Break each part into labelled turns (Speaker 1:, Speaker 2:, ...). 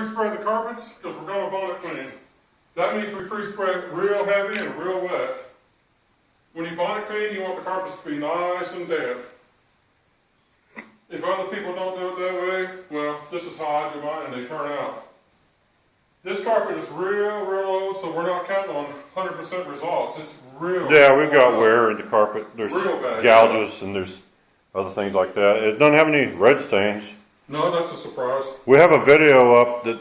Speaker 1: pre-spray the carpets because we're going to bonnet clean. That means we pre-spray it real heavy and real wet. When you bonnet clean, you want the carpets to be nice and damp. If other people don't do it that way, well, this is how I do mine and they turn out. This carpet is real old, so we're not counting on 100% results. It's real.
Speaker 2: Yeah, we've got wear in the carpet. There's
Speaker 1: real bad,
Speaker 2: gouges and there's other things like that. It doesn't have any red stains.
Speaker 1: No, that's a surprise.
Speaker 2: We have a video up that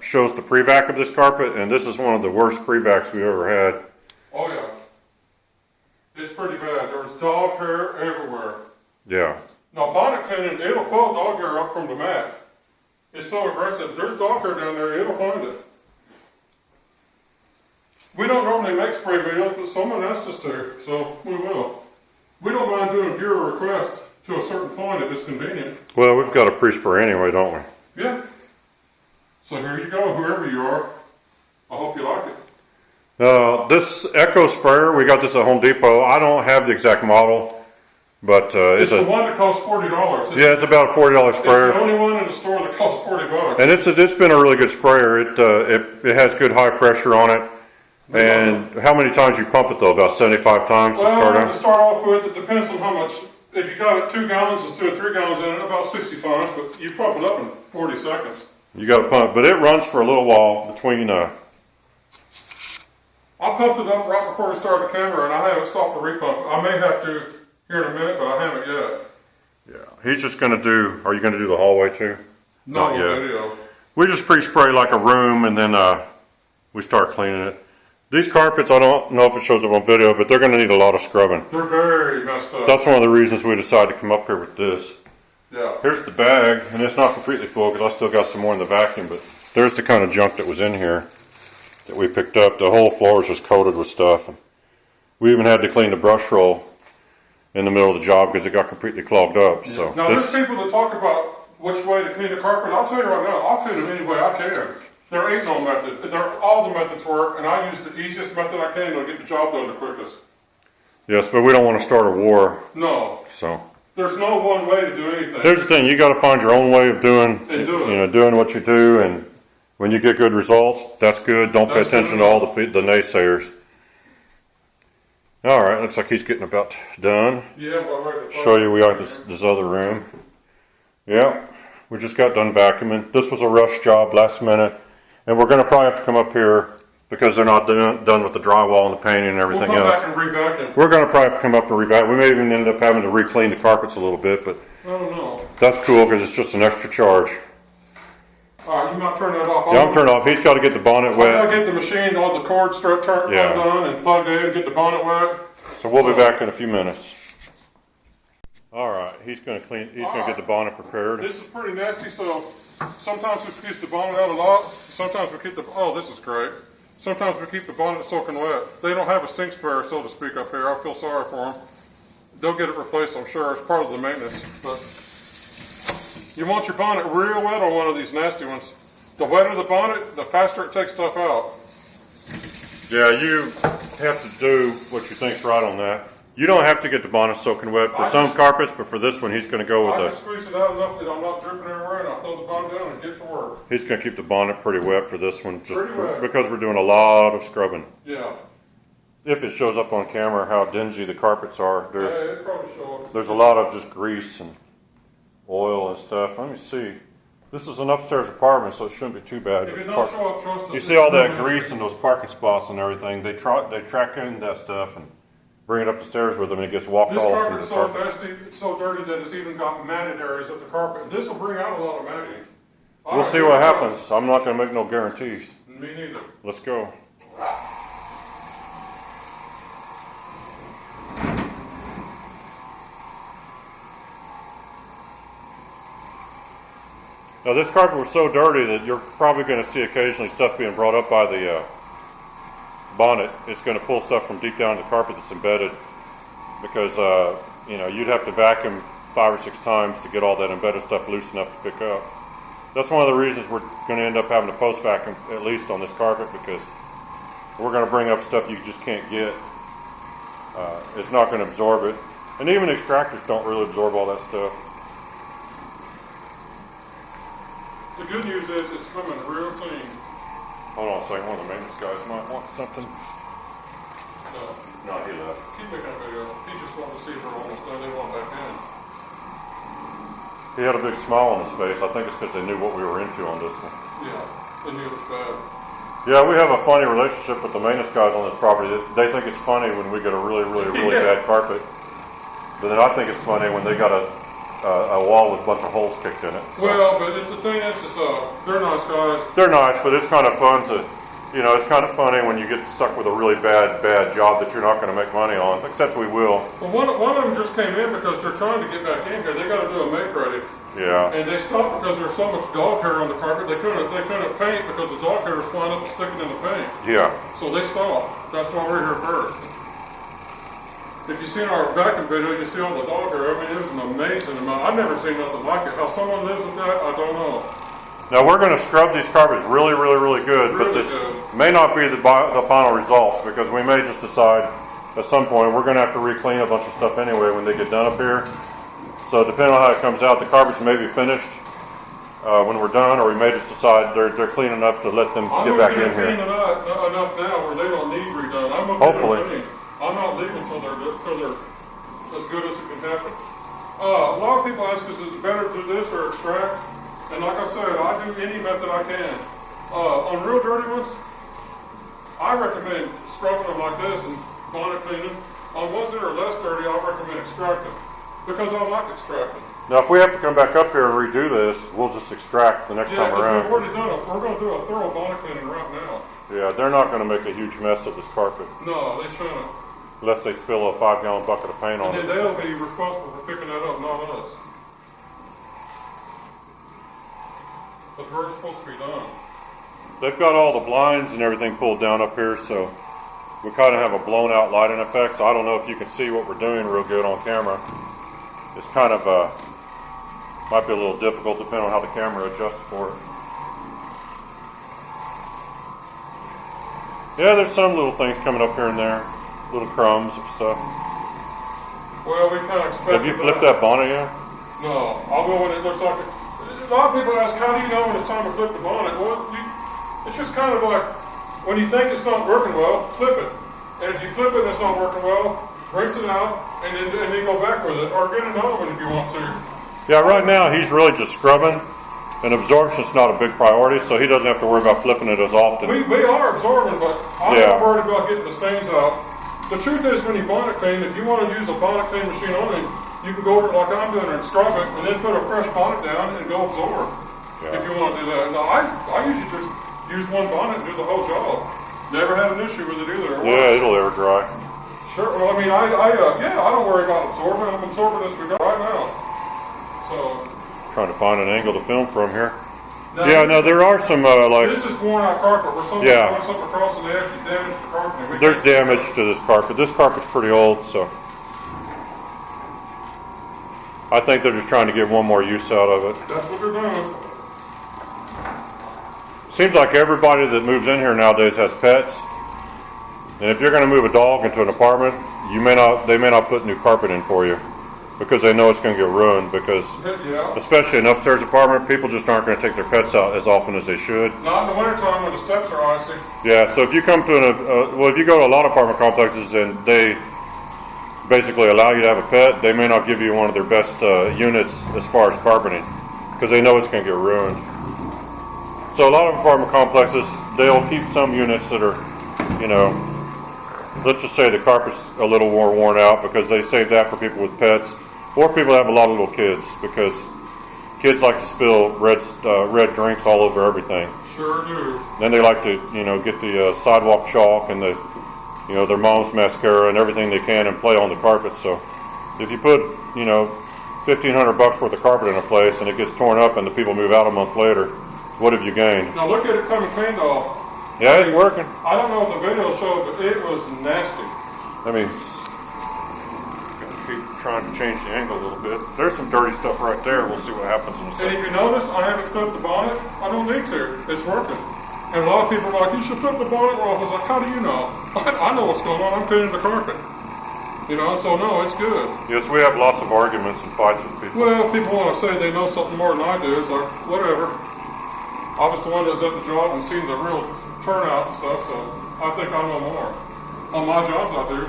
Speaker 2: shows the pre-vac of this carpet, and this is one of the worst pre-vacs we've ever had.
Speaker 1: Oh yeah. It's pretty bad. There's dog hair everywhere.
Speaker 2: Yeah.
Speaker 1: Now bonnet cleaning, it'll pull dog hair up from the mat. It's so aggressive. There's dog hair down there, it'll find it. We don't normally make spray videos, but someone asked us to, so we will. We don't mind doing viewer requests to a certain point if it's convenient.
Speaker 2: Well, we've got a pre-spray anyway, don't we?
Speaker 1: Yeah. So here you go, whoever you are. I hope you like it.
Speaker 2: This Echo sprayer, we got this at Home Depot. I don't have the exact model, but
Speaker 1: it's the one that costs $40.
Speaker 2: Yeah, it's about a $40 sprayer.
Speaker 1: It's the only one in the store that costs $40.
Speaker 2: And it's been a really good sprayer. It has good high pressure on it. And how many times you pump it though? About 75 times to start out?
Speaker 1: To start off with, it depends on how much. If you got it 2 gallons instead of 3 gallons in it, about 60 times, but you pump it up in 40 seconds.
Speaker 2: You got to pump, but it runs for a little while between.
Speaker 1: I pumped it up right before we started the camera, and I haven't stopped to repump it. I may have to here in a minute, but I haven't yet.
Speaker 2: Yeah, he's just going to do. Are you going to do the hallway too?
Speaker 1: No, not yet. Video.
Speaker 2: We just pre-spray like a room, and then we start cleaning it. These carpets, I don't know if it shows up on video, but they're going to need a lot of scrubbing.
Speaker 1: They're very messed up.
Speaker 2: That's one of the reasons we decided to come up here with this.
Speaker 1: Yeah.
Speaker 2: Here's the bag, and it's not completely full because I still got some more in the vacuum, but there's the kind of junk that was in here that we picked up. The whole floor is just coated with stuff. And we even had to clean the brush roll in the middle of the job because it got completely clogged up. Yeah. So
Speaker 1: now there's people that talk about which way to clean the carpet. I'll tell you right now, I'll clean them any way I can. There ain't no method. All the methods work, and I use the easiest method I can to get the job done the quickest.
Speaker 2: Yes, but we don't want to start a war.
Speaker 1: No.
Speaker 2: So
Speaker 1: there's no one way to do anything.
Speaker 2: Here's the thing: you got to find your own way of doing what you do, and when you get good results, that's good. Don't pay attention to all the naysayers. All right, looks like he's getting about done.
Speaker 1: Yeah, well, right.
Speaker 2: Show you we got this other room. Yeah, we just got done vacuuming. This was a rush job, last minute. And we're going to probably have to come up here because they're not done with the drywall and the painting and everything else.
Speaker 1: We'll come back and re-vacuum.
Speaker 2: We're going to probably have to come up and re-vacuum. We may even end up having to re-clean the carpets a little bit, but that's cool because it's just an extra charge.
Speaker 1: All right, you might turn that off.
Speaker 2: Yeah, I'm turned off. He's got to get the bonnet wet.
Speaker 1: I've got to get the machine, all the cords turned on and plugged in, get the bonnet wet.
Speaker 2: So we'll be back in a few minutes. All right, he's going to clean. He's going to get the bonnet prepared.
Speaker 1: This is pretty nasty, so sometimes we squeeze the bonnet out a lot. Sometimes we keep this is great. Sometimes we keep the bonnet soaking wet. They don't have a sink spare, so to speak, up here. I feel sorry for them. They'll get it replaced, I'm sure. It's part of the maintenance. But you want your bonnet real wet on one of these nasty ones. The wetter the bonnet, the faster it takes stuff out.
Speaker 2: Yeah, you have to do what you think's right on that. You don't have to get the bonnet soaking wet for some carpets, but for this one, he's going to go with
Speaker 1: I just squeeze it out enough that I'm not dripping everywhere, and I'll throw the bonnet down and get to work.
Speaker 2: He's going to keep the bonnet pretty wet for this one, because we're doing a lot of scrubbing.
Speaker 1: Yeah.
Speaker 2: If it shows up on camera how dingy the carpets are,
Speaker 1: yeah, it probably show up.
Speaker 2: There's a lot of just grease and oil and stuff. Let me see. This is an upstairs apartment, so it shouldn't be too bad.
Speaker 1: If it don't show up, trust us.
Speaker 2: You see all that grease in those parking spots and everything. They track in that stuff and bring it up the stairs with them, and it gets walked all through the carpet.
Speaker 1: This carpet is so nasty, it's so dirty that it's even got matted areas of the carpet. This will bring out a lot of matting.
Speaker 2: We'll see what happens. I'm not going to make no guarantees.
Speaker 1: Me neither.
Speaker 2: Let's go. Now this carpet was so dirty that you're probably going to see occasionally stuff being brought up by the bonnet. It's going to pull stuff from deep down in the carpet that's embedded, because you'd have to vacuum 5 or 6 times to get all that embedded stuff loose enough to pick up. That's one of the reasons we're going to end up having to post vacuum, at least on this carpet, because we're going to bring up stuff you just can't get. It's not going to absorb it, and even extractors don't really absorb all that stuff.
Speaker 1: The good news is it's coming real clean.
Speaker 2: Hold on a second, one of the maintenance guys might want something. No, he left.
Speaker 1: Keep making a video. He just wanted to see if we're almost done. They want back in.
Speaker 2: He had a big smile on his face. I think it's because they knew what we were into on this one.
Speaker 1: Yeah, they knew it was bad.
Speaker 2: Yeah, we have a funny relationship with the maintenance guys on this property. They think it's funny when we get a really bad carpet. But then I think it's funny when they got a wall with a bunch of holes kicked in it. So.
Speaker 1: Well, but the thing is, they're nice guys.
Speaker 2: They're nice, but it's kind of fun to, it's kind of funny when you get stuck with a really bad job that you're not going to make money on, except we will.
Speaker 1: Well, one of them just came in because they're trying to get back in here. They got to do a make ready.
Speaker 2: Yeah.
Speaker 1: And they stopped because there's so much dog hair on the carpet. They couldn't paint because the dog hair was flying up and sticking in the paint.
Speaker 2: Yeah.
Speaker 1: So they stopped. That's why we're here first. If you seen our vacuum video, you see all the dog hair. I mean, it was an amazing amount. I've never seen nothing like it. How someone lives with that, I don't know.
Speaker 2: Now we're going to scrub these carpets really good, but this may not be the final results because we may just decide at some point we're going to have to re-clean a bunch of stuff anyway when they get done up here. So depending on how it comes out, the carpets may be finished when we're done, or we may just decide they're clean enough to let them get back in here.
Speaker 1: I'm going to clean enough now where they don't need redone. I'm going to
Speaker 2: Hopefully.
Speaker 1: I'm not leaving until they're as good as it can happen. A lot of people ask us, is it better to do this or extract? And like I said, I do any method I can. On real dirty ones, I recommend scrubbing them like this and bonnet cleaning. On ones that are less dirty, I recommend extracting because I like extracting.
Speaker 2: Now, if we have to come back up here and redo this, we'll just extract the next time around.
Speaker 1: We've already done it. We're going to do a thorough bonnet cleaning right now.
Speaker 2: Yeah, they're not going to make a huge mess of this carpet.
Speaker 1: No, they shouldn't.
Speaker 2: Unless they spill a 5-gallon bucket of paint on it.
Speaker 1: And then they'll be responsible for picking that up, not us. Because we're supposed to be done.
Speaker 2: They've got all the blinds and everything pulled down up here, so we kind of have a blown out lighting effect. So I don't know if you can see what we're doing real good on camera. It's kind of might be a little difficult depending on how the camera adjusts for it. Yeah, there's some little things coming up here and there, little crumbs of stuff.
Speaker 1: Well, we kind of expected.
Speaker 2: Have you flipped that bonnet yet?
Speaker 1: No, I'll go when it looks like it. A lot of people ask, how do you know when it's time to flip the bonnet? Well, it's just kind of like when you think it's not working well, flip it. And if you flip it and it's not working well, rinse it out and then go back with it, or get another one if you want to.
Speaker 2: Yeah, right now he's really just scrubbing, and absorption's not a big priority, so he doesn't have to worry about flipping it as often.
Speaker 1: We are absorbing, but I'm not worried about getting the stains out. The truth is, when you bonnet clean, if you want to use a bonnet clean machine only, you can go over it like I'm doing and scrub it, and then put a fresh bonnet down and go absorb. Yeah. If you want to do that. Now, I usually just use one bonnet and do the whole job. Never had an issue with it either.
Speaker 2: Yeah, it'll air dry.
Speaker 1: Sure. Well, I mean, I don't worry about absorbing. I'm absorbing this right now. So.
Speaker 2: Trying to find an angle to film from here. Now, there are some like.
Speaker 1: This is worn out carpet where someone runs something across and they actually damaged the carpet.
Speaker 2: There's damage to this carpet. This carpet's pretty old, so. I think they're just trying to get one more use out of it.
Speaker 1: That's what they're doing.
Speaker 2: Seems like everybody that moves in here nowadays has pets. And if you're going to move a dog into an apartment, they may not put new carpet in for you because they know it's going to get ruined. Because especially an upstairs apartment, people just aren't going to take their pets out as often as they should.
Speaker 1: Not in the wintertime when the steps are icy.
Speaker 2: Yeah, so if you come to if you go to a lot of apartment complexes and they basically allow you to have a pet, they may not give you one of their best units as far as carpeting because they know it's going to get ruined. So a lot of apartment complexes, they'll keep some units that are, let's just say the carpet's a little more worn out because they save that for people with pets or people that have a lot of little kids because kids like to spill red drinks all over everything.
Speaker 1: Sure do.
Speaker 2: Then they like to, get the sidewalk chalk and the their mom's mascara and everything they can and play on the carpet. So if you put, $1,500 worth of carpet in a place and it gets torn up and the people move out a month later, what have you gained?
Speaker 1: Now look at it coming cleaned off.
Speaker 2: Yeah, it's working.
Speaker 1: I don't know if the video showed, but it was nasty.
Speaker 2: Keep trying to change the angle a little bit. There's some dirty stuff right there. We'll see what happens in a second.
Speaker 1: And if you notice, I haven't flipped the bonnet. I don't need to. It's working. And a lot of people are like, you should flip the bonnet off. I was like, how do you know? I know what's going on. I'm cleaning the carpet. So no, it's good.
Speaker 2: Yes, we have lots of arguments and fights with people.
Speaker 1: Well, people want to say they know something more than I do. It's like, whatever. I was the one that was at the job and seen the real turnout and stuff, so I think I know more. On my jobs I do.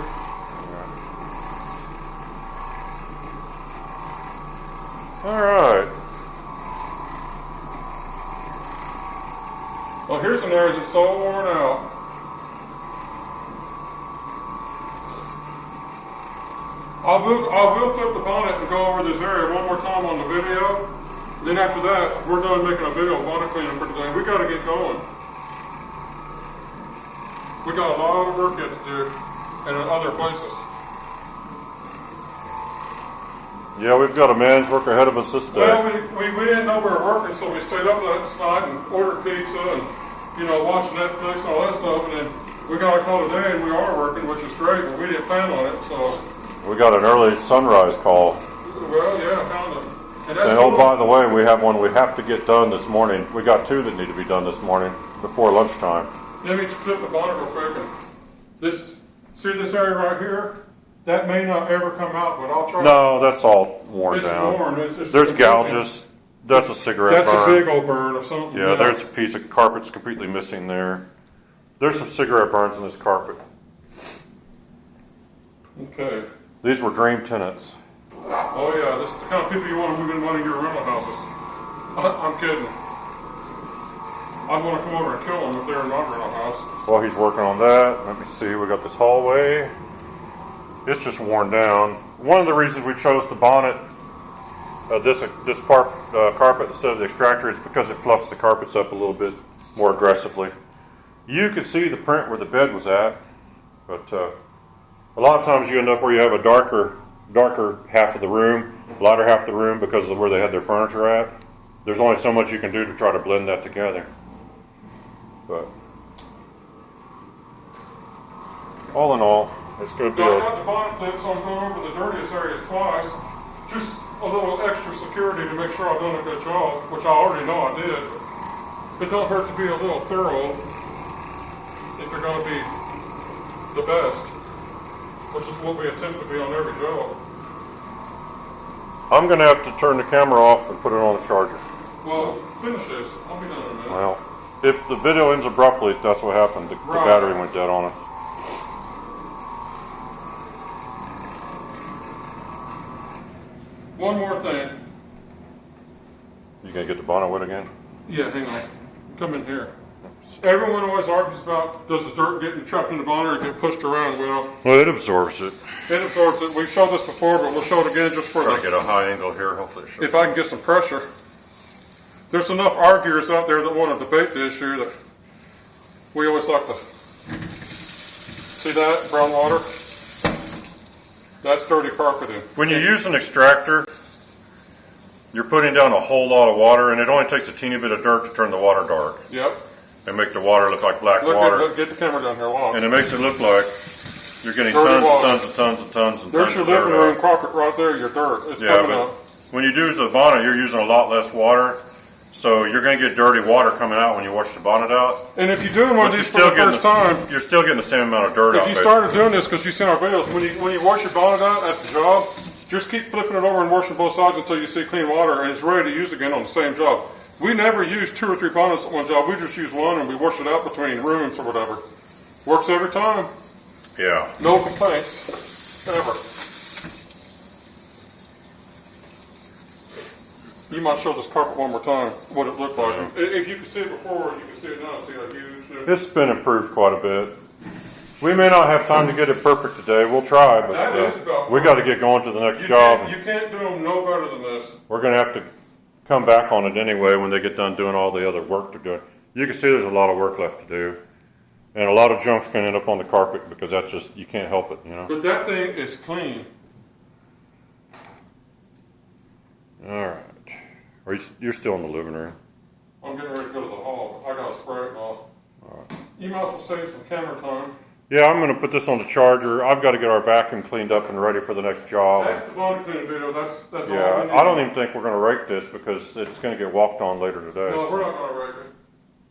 Speaker 2: All right.
Speaker 1: Well, here's an area that's so worn out. I will flip the bonnet and go over this area one more time on the video. Then after that, we're done making a video of bonnet cleaning for today. We got to get going. We got a lot of work yet to do and in other places.
Speaker 2: Yeah, we've got a man's work ahead of us this day.
Speaker 1: Well, we didn't know we were working, so we stayed up last night and ordered pizza and, watched Netflix and all that stuff. And then we got a call today and we are working, which is great, but we didn't plan on it, so.
Speaker 2: We got an early sunrise call.
Speaker 1: Well, yeah, kind of.
Speaker 2: Saying, oh, by the way, we have one we have to get done this morning. We got two that need to be done this morning before lunchtime.
Speaker 1: Let me flip the bonnet real quick. And see this area right here? That may not ever come out, but I'll try.
Speaker 2: No, that's all worn down.
Speaker 1: It's worn. It's
Speaker 2: there's gouges. That's a cigarette burn.
Speaker 1: That's a big old burn of something.
Speaker 2: Yeah, there's a piece of carpet's completely missing there. There's some cigarette burns in this carpet.
Speaker 1: Okay.
Speaker 2: These were dream tenants.
Speaker 1: Oh yeah, this is the kind of people you want to move in one of your rental houses. I'm kidding. I'd want to come over and kill them if they're in my rental house.
Speaker 2: While he's working on that, let me see, we got this hallway. It's just worn down. One of the reasons we chose the bonnet, this carpet instead of the extractor is because it fluffs the carpets up a little bit more aggressively. You could see the print where the bed was at, but a lot of times you end up where you have a darker half of the room, lighter half of the room because of where they had their furniture at. There's only so much you can do to try to blend that together. But all in all, it's going to be.
Speaker 1: I got the bonnet clip, so I'm going over the dirtiest areas twice. Just a little extra security to make sure I've done a good job, which I already know I did. It don't hurt to be a little thorough if you're going to be the best, which is what we attempt to be on every job.
Speaker 2: I'm going to have to turn the camera off and put it on the charger.
Speaker 1: Well, finish this. I'll be done in a minute.
Speaker 2: Well, if the video ends abruptly, that's what happened. The battery went dead on us.
Speaker 1: One more thing.
Speaker 2: You going to get the bonnet wet again?
Speaker 1: Yeah, hang on. Come in here. Everyone always argues about does the dirt get trapped in the bonnet or get pushed around? Well,
Speaker 2: it absorbs it.
Speaker 1: It absorbs it. We've showed this before, but we'll show it again just for
Speaker 2: Try to get a high angle here. Hopefully,
Speaker 1: if I can get some pressure. There's enough arguers out there that want to debate the issue that we always like to see that brown water. That's dirty carpeting.
Speaker 2: When you use an extractor, you're putting down a whole lot of water, and it only takes a teeny bit of dirt to turn the water dark.
Speaker 1: Yep.
Speaker 2: And make the water look like black water.
Speaker 1: Get the camera down here long.
Speaker 2: And it makes it look like you're getting
Speaker 1: dirty
Speaker 2: tons and tons and tons and tons
Speaker 1: There's your living room carpet right there, your dirt. It's coming up.
Speaker 2: When you use the bonnet, you're using a lot less water. So you're going to get dirty water coming out when you wash the bonnet out.
Speaker 1: And if you're doing one of these for the first time,
Speaker 2: you're still getting the same amount of dirt out.
Speaker 1: If you started doing this because you've seen our videos, when you wash your bonnet out at the job, just keep flipping it over and washing both sides until you see clean water and it's ready to use again on the same job. We never use 2 or 3 bonnets at one job. We just use one and we wash it out between rooms or whatever. Works every time.
Speaker 2: Yeah.
Speaker 1: No complaints. Ever. You might show this carpet one more time, what it looked like. Yeah. If you could see it before, you can see it now. See how huge it is.
Speaker 2: It's been improved quite a bit. We may not have time to get it perfect today. We'll try, but we got to get going to the next job.
Speaker 1: You can't do them no better than this.
Speaker 2: We're going to have to come back on it anyway when they get done doing all the other work they're doing. You can see there's a lot of work left to do. And a lot of junk's going to end up on the carpet because that's just, you can't help it, you know.
Speaker 1: But that thing is clean.
Speaker 2: All right. You're still in the living room.
Speaker 1: I'm getting ready to go to the hall. I got to spray it all.
Speaker 2: All right.
Speaker 1: You might as well save some camera time.
Speaker 2: Yeah, I'm going to put this on the charger. I've got to get our vacuum cleaned up and ready for the next job.
Speaker 1: That's the bonnet cleaning video. That's all
Speaker 2: yeah,
Speaker 1: I need.
Speaker 2: I don't even think we're going to rake this because it's going to get walked on later today.
Speaker 1: No, we're not going to rake it.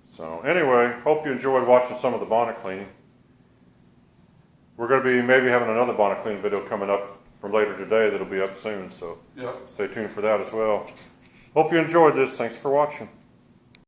Speaker 2: So anyway, hope you enjoyed watching some of the bonnet cleaning. We're going to be maybe having another bonnet cleaning video coming up from later today that'll be up soon. So
Speaker 1: yeah.
Speaker 2: Stay tuned for that as well. Hope you enjoyed this. Thanks for watching.